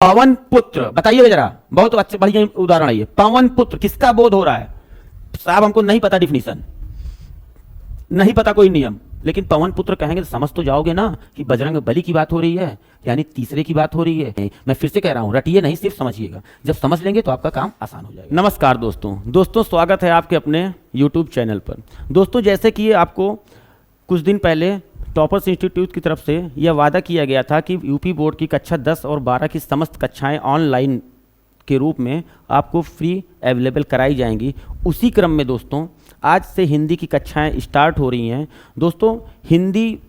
पवन पुत्र, बताइएगा जरा, बहुत अच्छे बढ़िया उदाहरण है ये। पवन पुत्र किसका बोध हो रहा है? साहब हमको नहीं पता डिफिनीशन, नहीं पता कोई नियम, लेकिन पवन पुत्र कहेंगे तो समझ तो जाओगे ना कि बजरंग बली की बात हो रही है, यानी तीसरे की बात हो रही है। मैं फिर से कह रहा हूं, रटिए नहीं, सिर्फ समझिएगा। जब समझ लेंगे तो आपका काम आसान हो जाएगा। नमस्कार दोस्तों, स्वागत है आपके अपने YouTube चैनल पर। दोस्तों, जैसे कि आपको कुछ दिन पहले टॉपर्स इंस्टीट्यूट की तरफ से यह वादा किया गया था कि यूपी बोर्ड की कक्षा 10 और 12 की समस्त कक्षाएं ऑनलाइन के रूप में आपको फ्री अवेलेबल कराई जाएंगी। उसी क्रम में दोस्तों आज से हिंदी की कक्षाएं स्टार्ट हो रही हैं। दोस्तों, हिंदी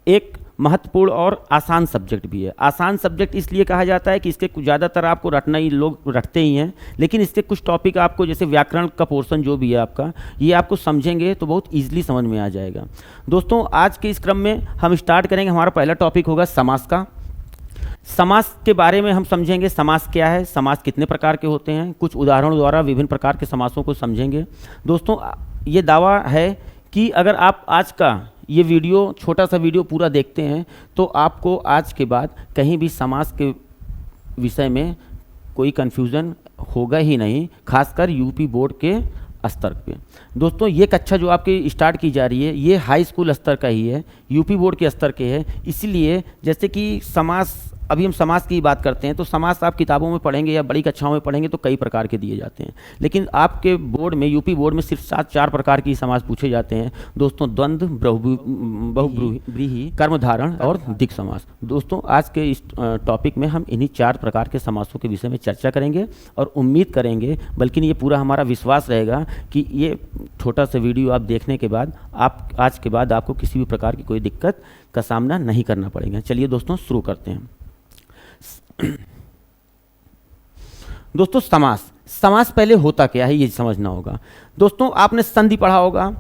एक महत्वपूर्ण और आसान सब्जेक्ट भी है। आसान सब्जेक्ट इसलिए कहा जाता है कि इसके ज़्यादातर आपको रटना ही, लोग रटते ही हैं, लेकिन इसके कुछ टॉपिक आपको, जैसे व्याकरण का पोर्शन जो भी है आपका, ये आपको समझेंगे तो बहुत ईजिली समझ में आ जाएगा। दोस्तों, आज के इस क्रम में हम स्टार्ट करेंगे। हमारा पहला टॉपिक होगा समास का। समास के बारे में हम समझेंगे, समास क्या है, समास कितने प्रकार के होते हैं, कुछ उदाहरणों द्वारा विभिन्न प्रकार के समासों को समझेंगे। दोस्तों, ये दावा है कि अगर आप आज का ये वीडियो, छोटा सा वीडियो पूरा देखते हैं तो आपको आज के बाद कहीं भी समास के विषय में कोई कन्फ्यूज़न होगा ही नहीं, खासकर यूपी बोर्ड के स्तर पे। दोस्तों, ये कक्षा जो आपकी स्टार्ट की जा रही है ये हाई स्कूल स्तर का ही है, यूपी बोर्ड के स्तर के है। इसलिए जैसे कि समास, अभी हम समास की बात करते हैं तो समास आप किताबों में पढ़ेंगे या बड़ी कक्षाओं में पढ़ेंगे तो कई प्रकार के दिए जाते हैं, लेकिन आपके बोर्ड में, यूपी बोर्ड में सिर्फ 4 प्रकार की समास पूछे जाते हैं। दोस्तों, द्वंद्व, बहुब्रीहि, कर्मधारण और दिक् समास। दोस्तों, आज के इस टॉपिक में हम इन्हीं 4 प्रकार के समासों के विषय में चर्चा करेंगे और उम्मीद करेंगे, बल्कि ये पूरा हमारा विश्वास रहेगा कि ये छोटा सा वीडियो आप देखने के बाद आज के बाद आपको किसी भी प्रकार की कोई दिक्कत का सामना नहीं करना पड़ेगा। चलिए दोस्तों, शुरू करते हैं। दोस्तों, समास पहले होता क्या है ये समझना होगा। दोस्तों, आपने संधि पढ़ा होगा,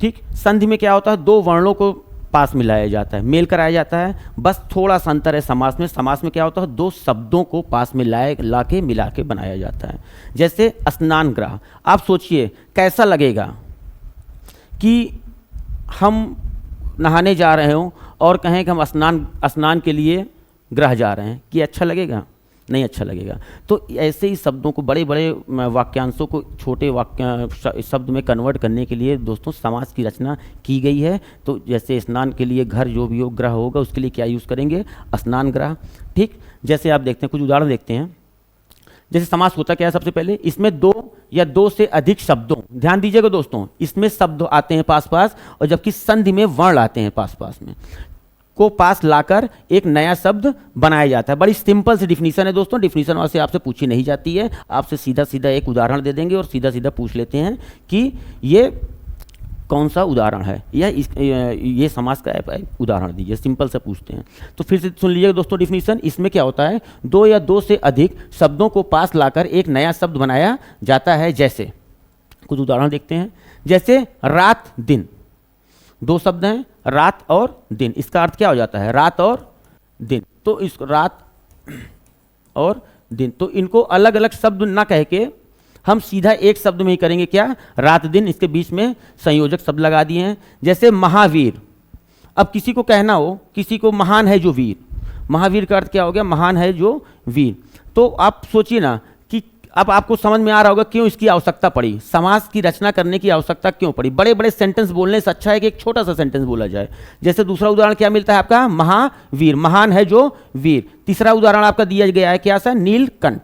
ठीक। संधि में क्या होता है, 2 वर्णों को पास मिलाया जाता है, मेल कराया जाता है। बस थोड़ा सा अंतर है समास में। समास में क्या होता है, 2 शब्दों को पास में मिला के बनाया जाता है। जैसे स्नान ग्रह, आप सोचिए कैसा लगेगा कि हम नहाने जा रहे हो और कहें कि हम स्नान के लिए ग्रह जा रहे हैं, कि अच्छा लगेगा? नहीं अच्छा लगेगा। तो ऐसे ही शब्दों को, बड़े बड़े वाक्यांशों को छोटे वाक्य शब्द में कन्वर्ट करने के लिए दोस्तों समास की रचना की गई है। तो जैसे स्नान के लिए घर जो भी हो, ग्रह होगा, उसके लिए क्या यूज़ करेंगे, स्नान ग्रह, ठीक। जैसे आप देखते हैं, कुछ उदाहरण देखते हैं। जैसे समास होता क्या है, सबसे पहले इसमें 2 या 2 से अधिक शब्दों, ध्यान दीजिएगा दोस्तों, इसमें शब्द आते हैं पास पास, और जबकि संधि में वर्ण आते हैं पास पास में, को पास लाकर एक नया शब्द बनाया जाता है। बड़ी सिंपल सी डिफिनीशन है दोस्तों, डिफिनीशन वैसे आपसे पूछी नहीं जाती है, आपसे सीधा सीधा एक उदाहरण दे देंगे और सीधा सीधा पूछ लेते हैं कि ये कौन सा उदाहरण है, या ये समास का उदाहरण दीजिए, सिंपल से पूछते हैं। तो फिर से सुन लीजिएगा दोस्तों डिफिनीशन। इसमें क्या होता है, 2 या 2 से अधिक शब्दों को पास लाकर एक नया शब्द बनाया जाता है। जैसे कुछ उदाहरण देखते हैं। जैसे रात दिन, 2 शब्द हैं, रात और दिन। इसका अर्थ क्या हो जाता है, रात और दिन। तो इस रात और दिन, तो इनको अलग अलग शब्द ना कह के हम सीधा एक शब्द में ही करेंगे, क्या, रात दिन। इसके बीच में संयोजक शब्द लगा दिए हैं। जैसे महावीर, अब किसी को कहना हो, किसी को महान है जो वीर, महावीर का अर्थ क्या हो गया, महान है जो वीर। तो आप सोचिए ना कि अब आपको समझ में आ रहा होगा क्यों इसकी आवश्यकता पड़ी, समास की रचना करने की आवश्यकता क्यों पड़ी। बड़े बड़े सेंटेंस बोलने से अच्छा है कि एक छोटा सा सेंटेंस बोला जाए। जैसे दूसरा उदाहरण क्या मिलता है आपका, महावीर, महान है जो वीर। तीसरा उदाहरण आपका दिया गया है, क्या सा, नीलकंठ,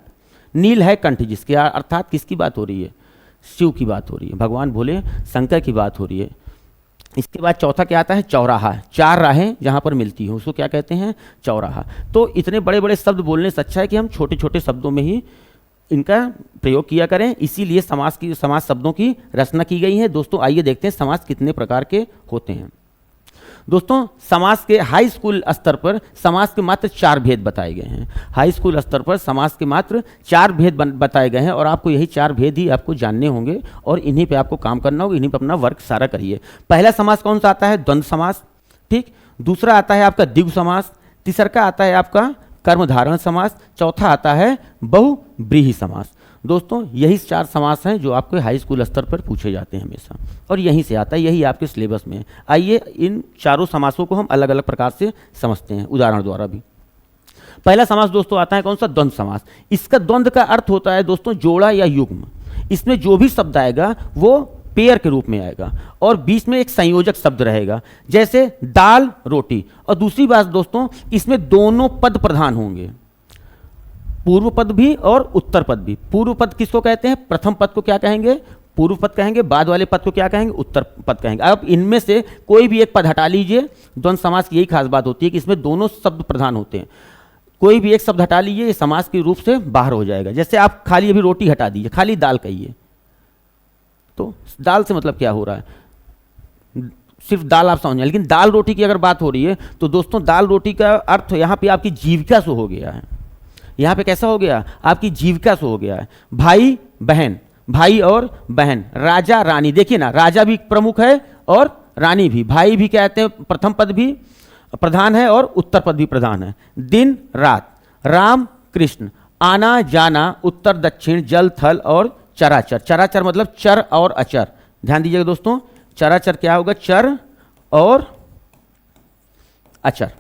नील है कंठ, जिसके अर्थात किसकी बात हो रही है, शिव की बात हो रही है, भगवान भोले शंकर की बात हो रही है। इसके बाद चौथा क्या आता है, चौराहा, 4 राहें जहाँ पर मिलती हो उसको क्या कहते हैं, चौराहा। तो इतने बड़े बड़े शब्द बोलने से अच्छा है कि हम छोटे छोटे शब्दों में ही इनका प्रयोग किया करें। इसीलिए समास शब्दों की रचना की गई है। दोस्तों, आइए देखते हैं समास कितने प्रकार के होते हैं। दोस्तों, समास के हाई स्कूल स्तर पर समास के मात्र 4 भेद बताए गए हैं। हाई स्कूल स्तर पर समास के मात्र 4 भेद बताए गए हैं, और आपको यही 4 भेद ही आपको जानने होंगे और इन्हीं पे आपको काम करना होगा, इन्हीं पे अपना वर्क सारा करिए। पहला समास कौन सा आता है, द्वंद्व समास, ठीक। दूसरा आता है आपका द्विगु समास। तीसरा आता है आपका कर्मधारण समास। चौथा आता है बहुव्रीहि समास। दोस्तों, यही 4 समास हैं जो आपके हाई स्कूल स्तर पर पूछे जाते हैं हमेशा, और यहीं से आता है, यही आपके सिलेबस में है। आइए इन चारों समासों को हम अलग अलग प्रकार से समझते हैं उदाहरण द्वारा भी। पहला समास दोस्तों आता है कौन सा? द्वंद्व समास। इसका द्वंद्व का अर्थ होता है दोस्तों जोड़ा या युग्म। इसमें जो भी शब्द आएगा वो पेयर के रूप में आएगा और बीच में एक संयोजक शब्द रहेगा, जैसे दाल रोटी। और दूसरी बात दोस्तों, इसमें दोनों पद प्रधान होंगे, पूर्व पद भी और उत्तर पद भी। पूर्व पद किसको कहते हैं? प्रथम पद को क्या कहेंगे? पूर्व पद कहेंगे। बाद वाले पद को क्या कहेंगे? उत्तर पद कहेंगे। अब इनमें से कोई भी एक पद हटा लीजिए। द्वंद्व समास की यही खास बात होती है कि इसमें दोनों शब्द प्रधान होते हैं। कोई भी एक शब्द हटा लीजिए, ये समास के रूप से बाहर हो जाएगा। जैसे आप खाली अभी रोटी हटा दीजिए, खाली दाल कहिए, तो दाल से मतलब क्या हो रहा है? सिर्फ दाल आप समझ, लेकिन दाल रोटी की अगर बात हो रही है तो दोस्तों दाल रोटी का अर्थ यहाँ पे आपकी जीविका से हो गया है। यहाँ पे कैसा हो गया? आपकी जीविका से हो गया है। भाई बहन, भाई और बहन, राजा रानी। देखिए ना, राजा भी प्रमुख है और रानी भी। भाई भी कहते हैं, प्रथम पद भी प्रधान है और उत्तर पद भी प्रधान है। दिन रात, राम कृष्ण, आना जाना, उत्तर दक्षिण, जल थल और चराचर। चराचर मतलब चर और अचर। ध्यान दीजिएगा दोस्तों, चराचर क्या होगा? चर और अचर।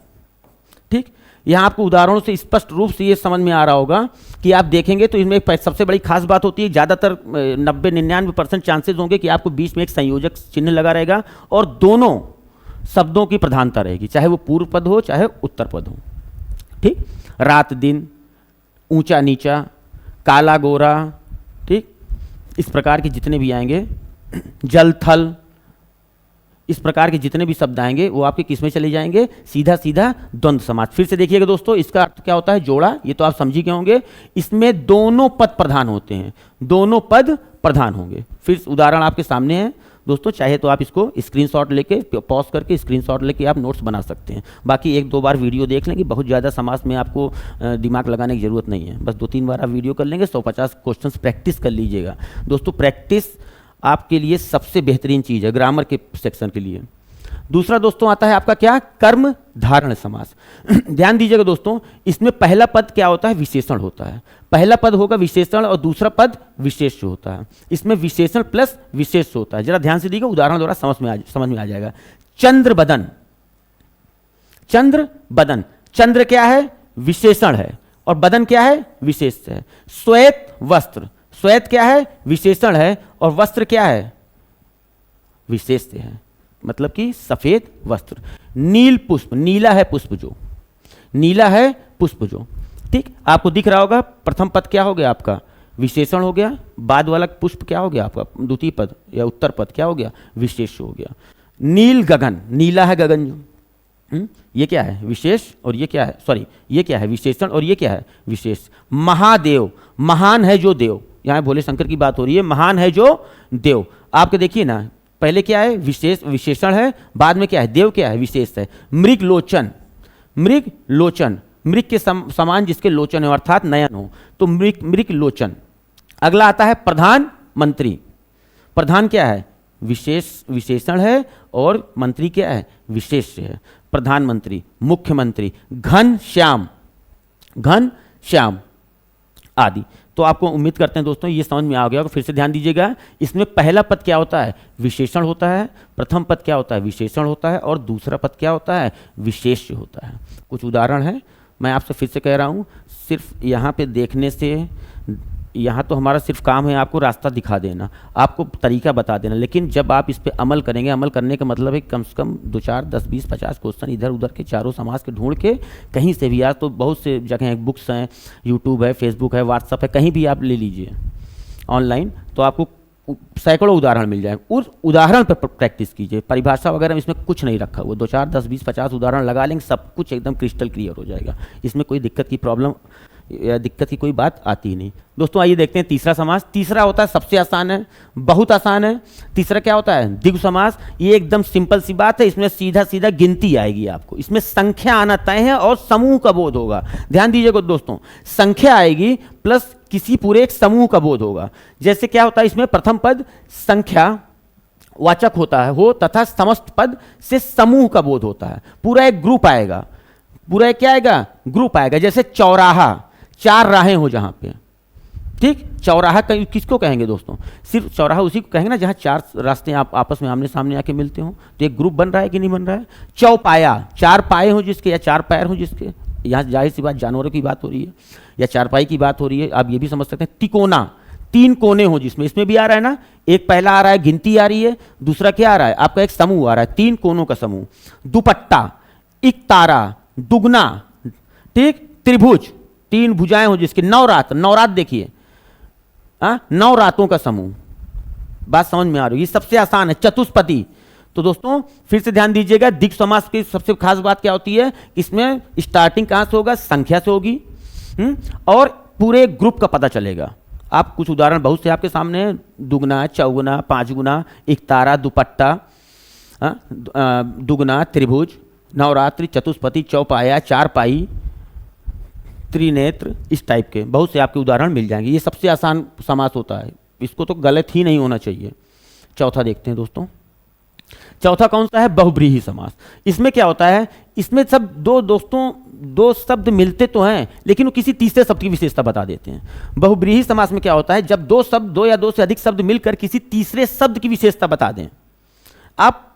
ठीक, यहां आपको उदाहरणों से स्पष्ट रूप से ये समझ में आ रहा होगा कि आप देखेंगे तो इसमें सबसे बड़ी खास बात होती है, ज़्यादातर 90-99% चांसेस होंगे कि आपको बीच में एक संयोजक चिन्ह लगा रहेगा और दोनों शब्दों की प्रधानता रहेगी, चाहे वो पूर्व पद हो चाहे उत्तर पद हो। ठीक, रात दिन, ऊंचा नीचा, काला गोरा, ठीक, इस प्रकार के जितने भी आएंगे, जल थल, इस प्रकार के जितने भी शब्द आएंगे वो आपके किस में चले जाएंगे? सीधा सीधा द्वंद्व समास। फिर से देखिएगा दोस्तों, इसका अर्थ क्या होता है? जोड़ा। ये तो आप समझ ही गए होंगे। इसमें दोनों पद प्रधान होते हैं, दोनों पद प्रधान होंगे। फिर उदाहरण आपके सामने है दोस्तों, चाहे तो आप इसको स्क्रीनशॉट लेके पॉज करके स्क्रीनशॉट लेके आप नोट्स बना सकते हैं। बाकी 1-2 बार वीडियो देख लेंगे, बहुत ज़्यादा समास में आपको दिमाग लगाने की ज़रूरत नहीं है। बस 2-3 बार आप वीडियो कर लेंगे, 150 क्वेश्चंस प्रैक्टिस कर लीजिएगा दोस्तों। प्रैक्टिस आपके लिए सबसे बेहतरीन चीज़ है ग्रामर के सेक्शन के लिए। दूसरा दोस्तों आता है आपका क्या? कर्म धारण समास। ध्यान दीजिएगा दोस्तों, इसमें पहला पद क्या होता है? विशेषण होता है। पहला पद होगा विशेषण और दूसरा पद विशेष होता है। इसमें विशेषण प्लस विशेष होता है। जरा ध्यान से देखिए, उदाहरण द्वारा समझ में आ जाएगा। चंद्र बदन, चंद्र बदन, चंद्र क्या है? विशेषण है और बदन क्या है? विशेष है। श्वेत वस्त्र, श्वेत क्या है? विशेषण है और वस्त्र क्या है? विशेष है, मतलब कि सफेद वस्त्र। नील पुष्प, नीला है पुष्प जो, नीला है पुष्प जो। ठीक, आपको दिख रहा होगा प्रथम पद क्या हो गया आपका? विशेषण हो गया। बाद वाला पुष्प क्या हो गया आपका? द्वितीय पद या उत्तर पद क्या हो गया? विशेष हो गया। नील गगन, नीला है गगन जो, ये क्या है? विशेष। और ये क्या है? सॉरी, ये क्या है? विशेषण और ये क्या है? विशेष। महादेव, महान है जो देव, यहाँ भोले शंकर की बात हो रही है। महान है जो देव। आपके देखिए ना, पहले क्या है? विशेष, विशेषण है, बाद में क्या है? देव क्या है? विशेष है। मृग लोचन, मृग लोचन, मृग के समान जिसके लोचन हो अर्थात नयन हो, तो मृग लोचन। अगला आता है प्रधान मंत्री। प्रधान क्या है? विशेषण है और मंत्री क्या है? विशेष है। प्रधानमंत्री, मुख्यमंत्री, घन श्याम, घन श्याम आदि। तो आपको उम्मीद करते हैं दोस्तों ये समझ में आ गया होगा। फिर से ध्यान दीजिएगा, इसमें पहला पद क्या होता है? विशेषण होता है। प्रथम पद क्या होता है? विशेषण होता है और दूसरा पद क्या होता है? विशेष होता है। कुछ उदाहरण है, मैं आपसे फिर से कह रहा हूँ, सिर्फ यहाँ पे देखने से, यहाँ तो हमारा सिर्फ काम है आपको रास्ता दिखा देना, आपको तरीका बता देना, लेकिन जब आप इस पे अमल करेंगे, अमल करने का मतलब है कम से कम 2, 4, 10, 20, 50 क्वेश्चन इधर उधर के चारों समाज के ढूंढ के कहीं से भी, आज तो बहुत से जगह हैं, बुक्स हैं, यूट्यूब है, फेसबुक है, व्हाट्सअप है, कहीं भी आप ले लीजिए ऑनलाइन, तो आपको सैकड़ों उदाहरण मिल जाए। उस उदाहरण पर प्रैक्टिस कीजिए। परिभाषा वगैरह इसमें कुछ नहीं रखा हुआ, 2, 4, 10, 20, 50 उदाहरण लगा लेंगे, सब कुछ एकदम क्रिस्टल क्लियर हो जाएगा। इसमें कोई दिक्कत की प्रॉब्लम या दिक्कत की कोई बात आती ही नहीं। दोस्तों आइए देखते हैं तीसरा समास। तीसरा होता है सबसे आसान है, बहुत आसान है। तीसरा क्या होता है? द्विगु समास। ये एकदम सिंपल सी बात है, इसमें सीधा सीधा गिनती आएगी आपको, इसमें संख्या आना तय है और समूह का बोध होगा। ध्यान दीजिएगा दोस्तों, संख्या आएगी प्लस किसी पूरे एक समूह का बोध होगा। जैसे क्या होता है इसमें? प्रथम पद संख्या वाचक होता है हो तथा समस्त पद से समूह का बोध होता है। पूरा एक ग्रुप आएगा, पूरा एक क्या आएगा? ग्रुप आएगा। जैसे चौराहा, 4 राहें हो जहां पे, ठीक, चौराहा किसको कहेंगे दोस्तों? सिर्फ चौराहा उसी को कहेंगे ना जहां 4 रास्ते आप आपस में आमने सामने आके मिलते हो, तो एक ग्रुप बन रहा है कि नहीं बन रहा है? चौपाया, 4 पाए हो जिसके या 4 पैर हो जिसके, यहाँ जाहिर सी बात जानवरों की बात हो रही है या चारपाई की बात हो रही है। आप ये भी समझ सकते हैं तिकोना, 3 कोने हो जिसमें, इसमें भी आ रहा है ना, एक पहला आ रहा है गिनती आ रही है, दूसरा क्या आ रहा है आपका एक समूह आ रहा है, 3 कोनों का समूह। दुपट्टा, इकतारा, दुगना, ठीक, त्रिभुज, 3 भुजाएं हो जिसकी, नवरात, नवरात देखिए, 9 रातों का समूह। बात समझ में आ रही है, ये सबसे आसान है। चतुष्पदी, तो दोस्तों फिर से ध्यान दीजिएगा, द्विगु समास की सबसे खास बात क्या होती है, इसमें स्टार्टिंग कहां से होगा, संख्या से होगी, और पूरे ग्रुप का पता चलेगा। आप कुछ उदाहरण बहुत से आपके सामने हैं, दुगना, चौगुना, 5 गुना, इकतारा, दुपट्टा, दुगना, त्रिभुज, नवरात्रि, चतुष्पदी, चौपाया, चारपाई, त्रिनेत्र, इस टाइप के बहुत से आपके उदाहरण मिल जाएंगे। ये सबसे आसान समास होता है, इसको तो गलत ही नहीं होना चाहिए। चौथा देखते हैं दोस्तों, चौथा कौन सा है, बहुब्रीहि समास। इसमें क्या होता है, इसमें सब दो शब्द मिलते तो हैं लेकिन वो किसी तीसरे शब्द की विशेषता बता देते हैं। बहुब्रीहि समास में क्या होता है, जब 2 शब्द, 2 या 2 से अधिक शब्द मिलकर किसी तीसरे शब्द की विशेषता बता दें। आप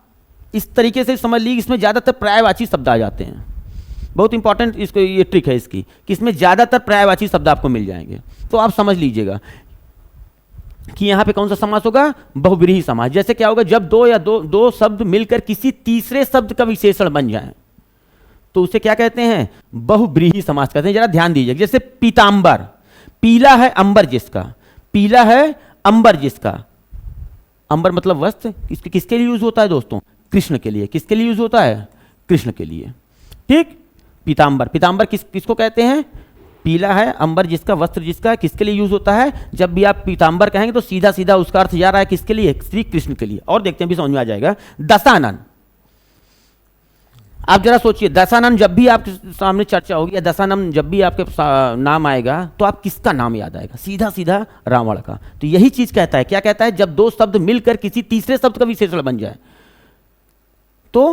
इस तरीके से समझ लीजिए, इसमें ज्यादातर पर्यायवाची शब्द आ जाते हैं। बहुत इंपॉर्टेंट इसको ये ट्रिक है इसकी कि इसमें ज्यादातर पर्यायवाची शब्द आपको मिल जाएंगे। तो आप समझ लीजिएगा कि यहां पे कौन सा समास होगा, बहुब्रीहि समास। जैसे क्या होगा, जब 2 या 2 शब्द मिलकर किसी तीसरे शब्द का विशेषण बन जाए तो उसे क्या कहते हैं, बहुब्रीहि समास कहते हैं। जरा ध्यान दीजिए, जैसे पीतांबर, पीला है अंबर जिसका, पीला है अंबर जिसका, अंबर मतलब वस्त्र, किसके लिए यूज होता है दोस्तों, कृष्ण के लिए। किसके लिए यूज होता है, कृष्ण के लिए, ठीक। पीतांबर, पीतांबर किसको कहते हैं, पीला है अंबर जिसका, वस्त्र जिसका, किसके लिए यूज होता है, जब भी आप पीतांबर कहेंगे तो सीधा सीधा उसका अर्थ जा रहा है किसके लिए, श्री कृष्ण के लिए। और देखते हैं भी समझ में आ जाएगा। दशानन, आप जरा सोचिए, दशानन जब भी आपके सामने चर्चा होगी या दशानन जब भी आपके नाम आएगा तो आप किसका नाम याद आएगा, सीधा सीधा रावण का। तो यही चीज कहता है, क्या कहता है, जब 2 शब्द मिलकर किसी तीसरे शब्द का विशेषण बन जाए तो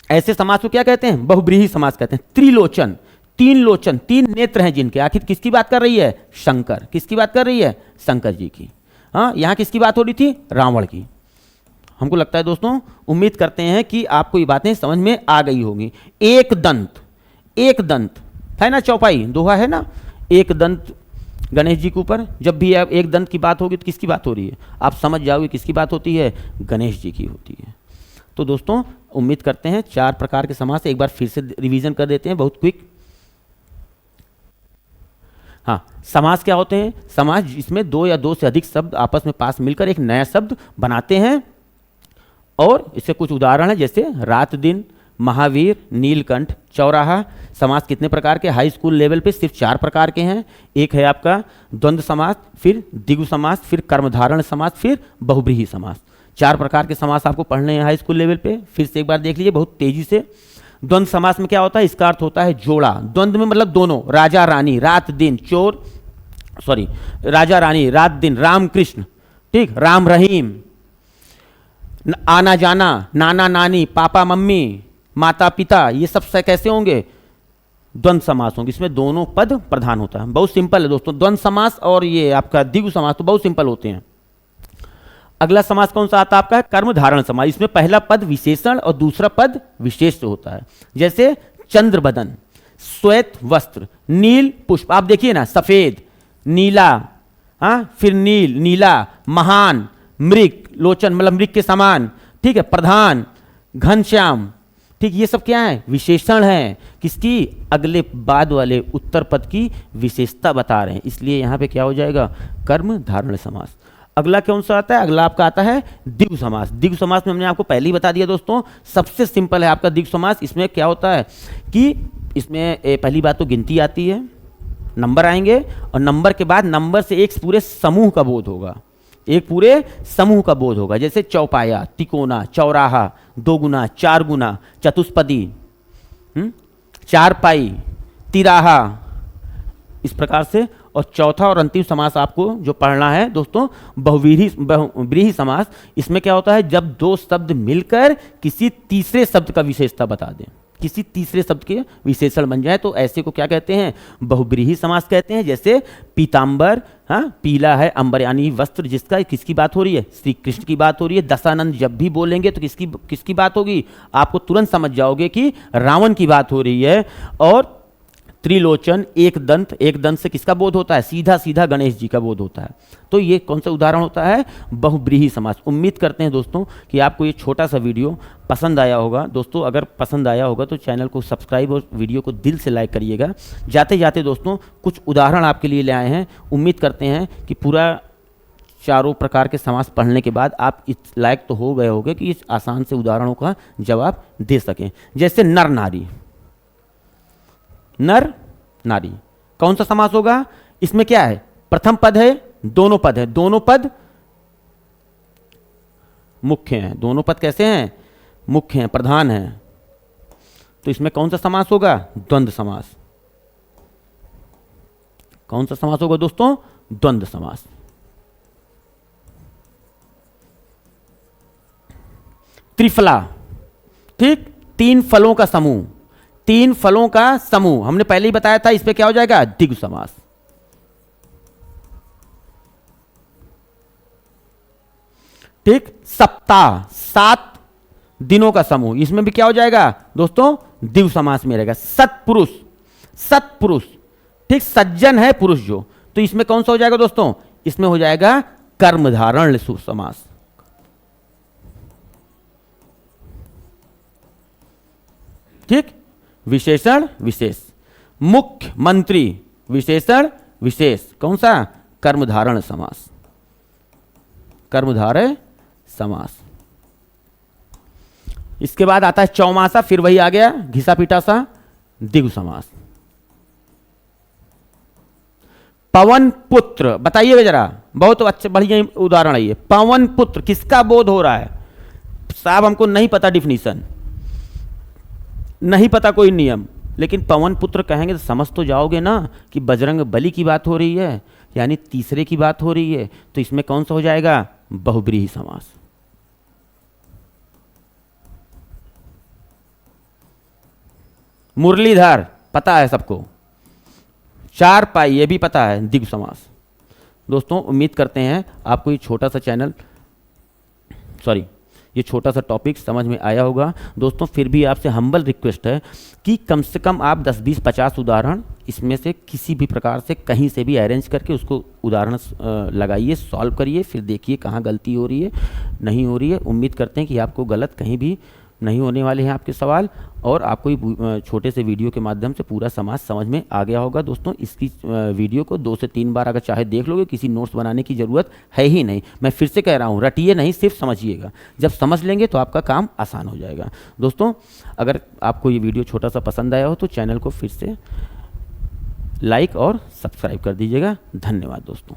ऐसे समास को क्या कहते हैं, बहुब्रीहि समास कहते हैं। त्रिलोचन, 3 लोचन, 3 नेत्र हैं जिनके। आखिर किसकी बात कर रही है, शंकर। किसकी बात कर रही है, शंकर जी की। हाँ, यहां किसकी बात हो रही थी, रावण की। हमको लगता है दोस्तों, उम्मीद करते हैं कि आपको ये बातें समझ में आ गई होंगी। एक दंत, एक दंत है ना, चौपाई दोहा है ना, एक दंत गणेश जी के ऊपर। जब भी आप एक दंत की बात होगी तो किसकी बात हो रही है, आप समझ जाओगे किसकी बात होती है, गणेश जी की होती है। तो दोस्तों उम्मीद करते हैं 4 प्रकार के समास एक बार फिर से रिवीजन कर देते हैं बहुत क्विक। हाँ, समास क्या होते हैं, समास जिसमें 2 या 2 से अधिक शब्द आपस में पास मिलकर एक नया शब्द बनाते हैं। और इससे कुछ उदाहरण है, जैसे रात दिन, महावीर, नीलकंठ, चौराहा। समास कितने प्रकार के, हाई स्कूल लेवल पे सिर्फ 4 प्रकार के हैं। एक है आपका द्वंद्व समास, फिर द्विगु समास, फिर कर्मधारण समास, फिर बहुब्रीहि समास। 4 प्रकार के समास आपको पढ़ने हैं हाई स्कूल लेवल पे। फिर से एक बार देख लीजिए बहुत तेजी से। द्वंद्व समास में क्या होता है, इसका अर्थ होता है जोड़ा। द्वंद्व में मतलब दोनों, राजा रानी, रात दिन, राजा रानी, रात दिन, राम कृष्ण, ठीक, राम रहीम, आना जाना, नाना नानी, पापा मम्मी, माता पिता, ये सब कैसे होंगे, द्वंद्व समास होंगे। इसमें दोनों पद प्रधान होता है। बहुत सिंपल है दोस्तों, द्वंद्व समास और ये आपका द्विगु समास तो बहुत सिंपल होते हैं। अगला समास कौन सा आता है आपका, कर्म धारण समास। इसमें पहला पद विशेषण और दूसरा पद विशेष होता है। जैसे चंद्र बदन, श्वेत वस्त्र, नील पुष्प। आप देखिए ना, सफेद, नीला, फिर नील, नीला, महान, मृग, लोचन मतलब मृग के समान, ठीक है, प्रधान, घनश्याम, ठीक, ये सब क्या है, विशेषण है। किसकी, अगले बाद वाले उत्तर पद की विशेषता बता रहे हैं, इसलिए यहां पे क्या हो जाएगा, कर्म धारण समास। अगला कौन सा आता है, अगला आपका आता है द्विगु समास। द्विगु समास में हमने आपको पहले ही बता दिया दोस्तों, सबसे सिंपल है आपका द्विगु समास। इसमें क्या होता है कि इसमें पहली बात तो गिनती आती है, नंबर आएंगे और नंबर के बाद नंबर से एक पूरे समूह का बोध होगा, एक पूरे समूह का बोध होगा। जैसे चौपाया, तिकोना, चौराहा, 2 गुना, 4 गुना, चतुष्पदी, चारपाई, तिराहा, इस प्रकार से। और चौथा और अंतिम समास आपको जो पढ़ना है दोस्तों, बहुब्रीहि समास। इसमें क्या होता है, जब 2 शब्द मिलकर किसी तीसरे शब्द का विशेषता बता दें, किसी तीसरे शब्द के विशेषण बन जाए तो ऐसे को क्या कहते हैं, बहुब्रीहि समास कहते हैं। जैसे पीतांबर, पीला है, अंबर यानी वस्त्र जिसका, किसकी बात हो रही है, श्री कृष्ण की बात हो रही है। दशानंद जब भी बोलेंगे तो किसकी बात होगी, आपको तुरंत समझ जाओगे कि रावण की बात हो रही है। और त्रिलोचन, एक दंत, एक दंत से किसका बोध होता है? सीधा सीधा गणेश जी का बोध होता है। तो ये कौन सा उदाहरण होता है? बहुव्रीहि समास। उम्मीद करते हैं दोस्तों कि आपको ये छोटा सा वीडियो पसंद आया होगा। दोस्तों अगर पसंद आया होगा तो चैनल को सब्सक्राइब और वीडियो को दिल से लाइक करिएगा। जाते जाते दोस्तों कुछ उदाहरण आपके लिए ले आए हैं। उम्मीद करते हैं कि पूरा चारों प्रकार के समास पढ़ने के बाद आप इस लायक तो हो गए होंगे कि इस आसान से उदाहरणों का जवाब दे सकें। जैसे नर नारी, नर नारी कौन सा समास होगा? इसमें क्या है? प्रथम पद है, दोनों पद है। दोनों पद मुख्य हैं। दोनों पद कैसे हैं? मुख्य हैं, प्रधान हैं। तो इसमें कौन सा समास होगा? द्वंद्व समास। कौन सा समास होगा दोस्तों? द्वंद्व समास। त्रिफला, ठीक, तीन फलों का समूह। तीन फलों का समूह हमने पहले ही बताया था, इस पे क्या हो जाएगा? द्विगु समास। ठीक, सप्ताह, 7 दिनों का समूह, इसमें भी क्या हो जाएगा दोस्तों? द्विगु समास में रहेगा। सत्पुरुष, सत्पुरुष, ठीक, सज्जन है पुरुष जो, तो इसमें कौन सा हो जाएगा दोस्तों? इसमें हो जाएगा कर्मधारय समास। ठीक, विशेषण विशेष। मुख्य मंत्री, विशेषण विशेष, कौन सा? कर्मधारय समास। कर्मधारय समास। इसके बाद आता है चौमासा, फिर वही आ गया घिसा पीटा सा, द्विगु समास। पवन पुत्र, बताइए जरा, बहुत अच्छे बढ़िया उदाहरण है ये। पवन पुत्र किसका बोध हो रहा है? साहब हमको नहीं पता डिफिनीशन, नहीं पता कोई नियम, लेकिन पवन पुत्र कहेंगे तो समझ तो जाओगे ना कि बजरंग बली की बात हो रही है, यानी तीसरे की बात हो रही है। तो इसमें कौन सा हो जाएगा? बहुव्रीहि समास। मुरलीधर पता है सबको। चार पाई, ये भी पता है, द्विगु समास। दोस्तों उम्मीद करते हैं आपको ये छोटा सा चैनल, ये छोटा सा टॉपिक समझ में आया होगा। दोस्तों फिर भी आपसे हम्बल रिक्वेस्ट है कि कम से कम आप 10, 20, 50 उदाहरण इसमें से किसी भी प्रकार से कहीं से भी अरेंज करके उसको उदाहरण लगाइए, सॉल्व करिए, फिर देखिए कहाँ गलती हो रही है, नहीं हो रही है। उम्मीद करते हैं कि आपको गलत कहीं भी नहीं होने वाले हैं आपके सवाल, और आपको ये छोटे से वीडियो के माध्यम से पूरा समाज समझ में आ गया होगा। दोस्तों इसकी वीडियो को 2 से 3 बार अगर चाहे देख लोगे, किसी नोट्स बनाने की ज़रूरत है ही नहीं। मैं फिर से कह रहा हूँ, रटिए नहीं, सिर्फ समझिएगा। जब समझ लेंगे तो आपका काम आसान हो जाएगा। दोस्तों अगर आपको ये वीडियो छोटा सा पसंद आया हो तो चैनल को फिर से लाइक और सब्सक्राइब कर दीजिएगा। धन्यवाद दोस्तों।